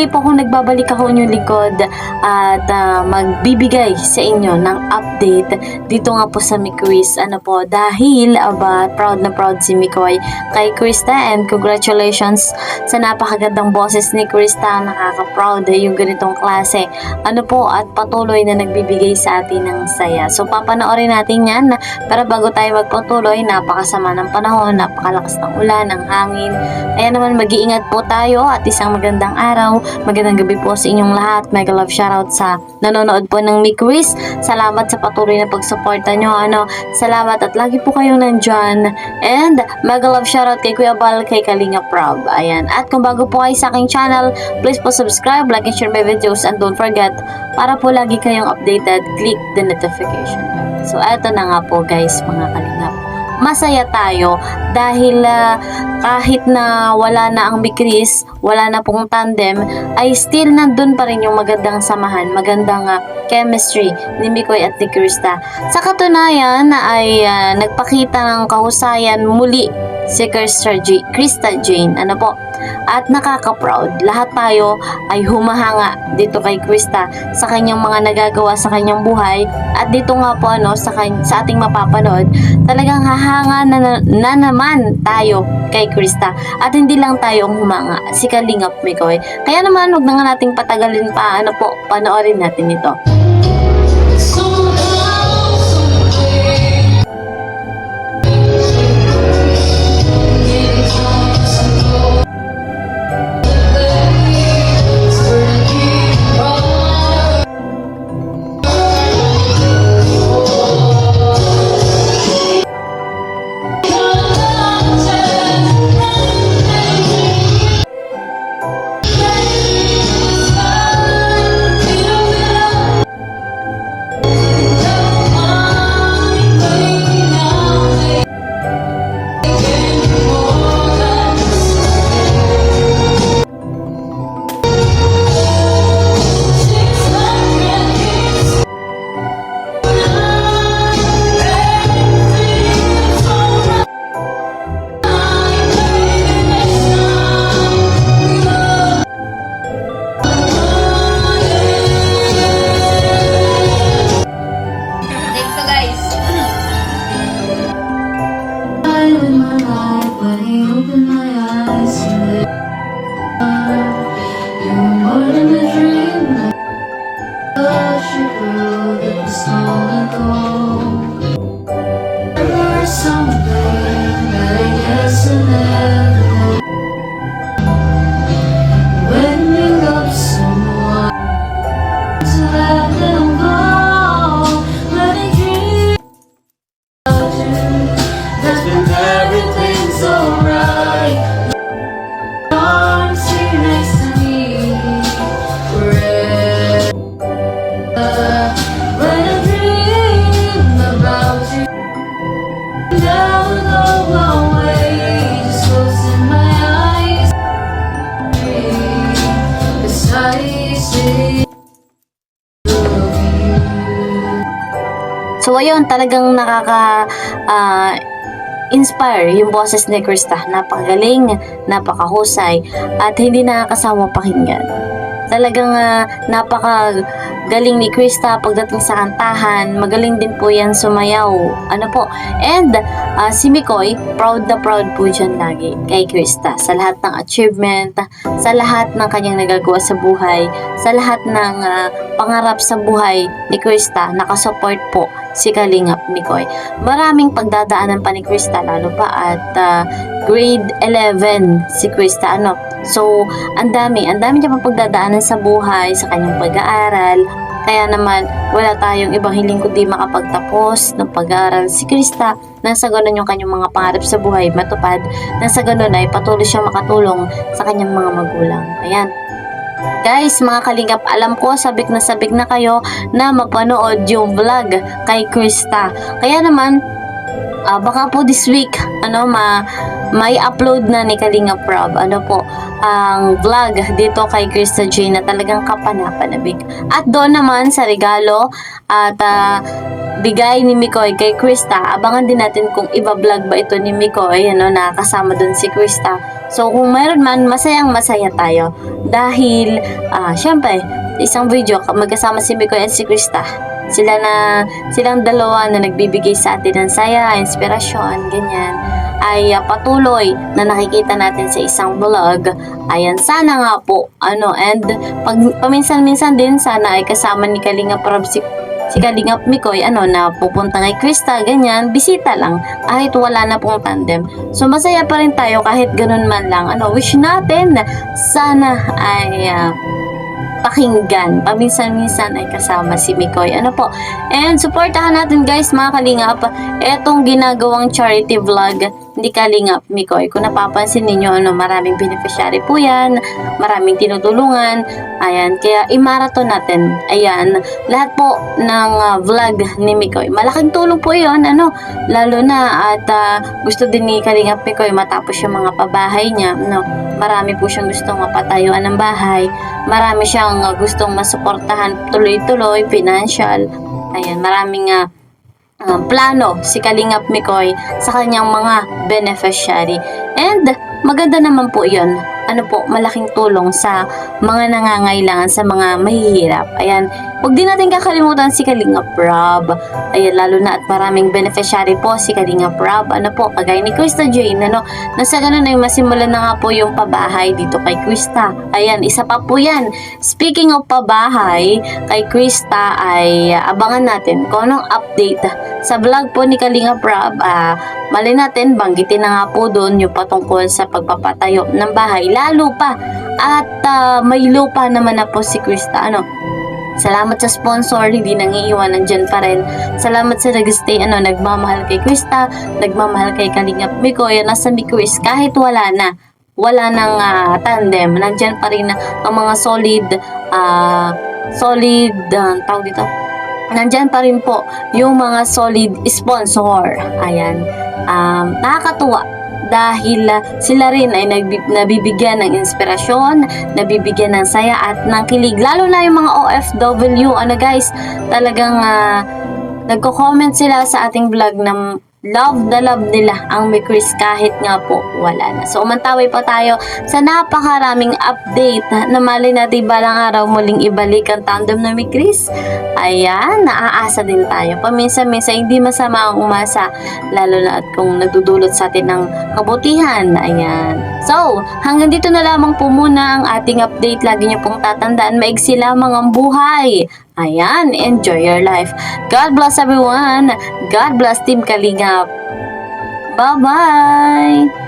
muli po akong nagbabalik ako inyong likod at magbibigay sa inyo ng update dito nga po sa Miquiz. Ano po, dahil proud na proud si Mikoy kay Krista, and congratulations sa napakagandang boses ni Krista. Nakaka-proud yung ganitong klase. Ano po, at patuloy na nagbibigay sa atin ng saya. So papanoorin natin yan, pero bago tayo magpatuloy, napakasama ng panahon, napakalakas ng ulan, ng hangin. Kaya naman mag-iingat po tayo at isang magandang araw, magandang gabi po sa inyong lahat. Mega love shoutout sa nanonood po ng Miquiz. Salamat sa patuloy na pagsuporta nyo. Salamat at lagi po kayong nandyan. And mega love shoutout kay Kuya Bal, kay Kalinga Prab. Ayan. At kung bago po kayo sa aking channel, please po subscribe, like and share my videos, and don't forget, para po lagi kayong updated, click the notification. So eto na nga po guys, mga kalingap. Masaya tayo dahil kahit na wala na ang Miquiz, wala na pong tandem, ay still nandun pa rin yung magandang samahan, magandang chemistry ni Mikoy at ni Krista. Sa katunayan ay nagpakita ng kahusayan muli si Krista Jane. Ano po? At nakaka-proud. Lahat tayo ay humahanga dito kay Krista sa kanyang mga nagagawa sa kanyang buhay, at dito nga po sa ating mapapanood, talagang hahanga na naman tayo kay Krista, at hindi lang tayo ang humanga, si Kalingap Mikoy. Kaya naman huwag na nga nating patagalin pa, panoorin natin ito. So ayun, talagang inspire yung boses ni Krista. Napakagaling, napakahusay, at hindi nakakasawa pakinggan. Talagang napakagaling ni Krista pagdating sa kantahan. Magaling din po yan sumayaw. And si Mikoy, proud na proud po dyan lagi kay Krista sa lahat ng achievement, sa lahat ng kanyang nagagawa sa buhay, sa lahat ng pangarap sa buhay ni Krista. Nakasupport po si Kalingap Mikoy. Maraming pagdadaanan pa ni Krista, lalo pa at grade 11 si Krista. So, ang dami niya pang pagdadaanan sa buhay, sa kanyang pag-aaral. Kaya naman, wala tayong ibang hiling kundi makapagtapos ng pag-aaral si Krista, nang sa ganun yung kanyang mga pangarap sa buhay matupad, nang sa ganun ay patuloy siya makatulong sa kanyang mga magulang. Ayan. Guys, mga kalingap, alam ko sabik na kayo na mapanood yung vlog kay Krista. Kaya naman, baka po this week may upload na ni Kalingap Rob, ang vlog dito kay Krista J na talagang kapanapanabik. At doon naman sa regalo at bigay ni Mikoy kay Krista, abangan din natin kung iba-vlog ba ito ni Mikoy, na kasama doon si Krista. So kung mayroon man, masayang masaya tayo dahil syempre isang video magkasama si Mikoy at si Krista. Silang dalawa na nagbibigay sa atin ng saya, inspirasyon, ganyan, ay patuloy na nakikita natin sa isang vlog. Ayan, sana nga po, and paminsan-minsan din sana ay kasama ni Kalingap Rob si Kalingap Mikoy, na pupunta kay Krista, ganyan, bisita lang, kahit wala na pong tandem. So, masaya pa rin tayo kahit ganun man lang. Wish natin, sana ay pakinggan. Paminsan-minsan ay kasama si Mikoy. And supportahan natin guys, mga Kalingap, etong ginagawang charity vlog ni Kalingap Mikoy. Kung napapansin ninyo, maraming beneficiary po yan, maraming tinutulungan. Ayan, kaya i-marathon natin. Ayan, lahat po ng vlog ni Mikoy. Malaking tulong po yun, lalo na at gusto din ni Kalingap Mikoy matapos yung mga pabahay niya. Marami po siyang gustong mapatayuan ng bahay. Marami siyang gustong masuportahan tuloy-tuloy, financial. Ayan, maraming plano si Kalingap Mikoy sa kanyang mga beneficiary. And maganda naman po yun. Malaking tulong sa mga nangangailangan, sa mga mahihirap. Ayan, huwag din natin kakalimutan si Kalingap Rob. Ayan, lalo na at maraming beneficiary po si Kalingap Rob. Kagaya ni Krista Jane, nasa ganun ay masimulan na nga po yung pabahay dito kay Krista. Ayan, isa pa po yan. Speaking of pabahay, kay Krista ay abangan natin kung anong update sa vlog po ni Kalingap Rob. Mali natin, banggitin na nga po doon yung patungkol sa pagpapatayo ng bahay, lalo pa at may lupa naman na po si Krista. Salamat sa sponsor, hindi nangiiwanan dyan pa rin. Salamat sa nag-stay, nagmamahal kay Krista, nagmamahal kay Kalingap Mikoy, nasa Mikoys, kahit wala nang tandem, nandyan pa rin ang mga solid tawag dito, nandyan pa rin po yung mga solid sponsor. Ayan, nakakatuwa dahil sila rin ay nabibigyan ng inspirasyon, nabibigyan ng saya at ng kilig, lalo na yung mga OFW. Guys, talagang nagko-comment sila sa ating vlog na love na love nila ang Chris kahit nga po wala na. So umantaway pa tayo sa napakaraming update na mali natin balang araw muling ibalik ang tandem na Chris. Ayan, naaasa din tayo. Paminsan-minsan hindi masama ang umasa, lalo na at kung nagdudulot sa atin ng kabutihan. Ayan. So, hanggang dito na lamang po muna ang ating update. Lagi niyo pong tatandaan, maigsi lamang ang buhay. Ayan, enjoy your life. God bless everyone. God bless Team Kalingap. Bye-bye!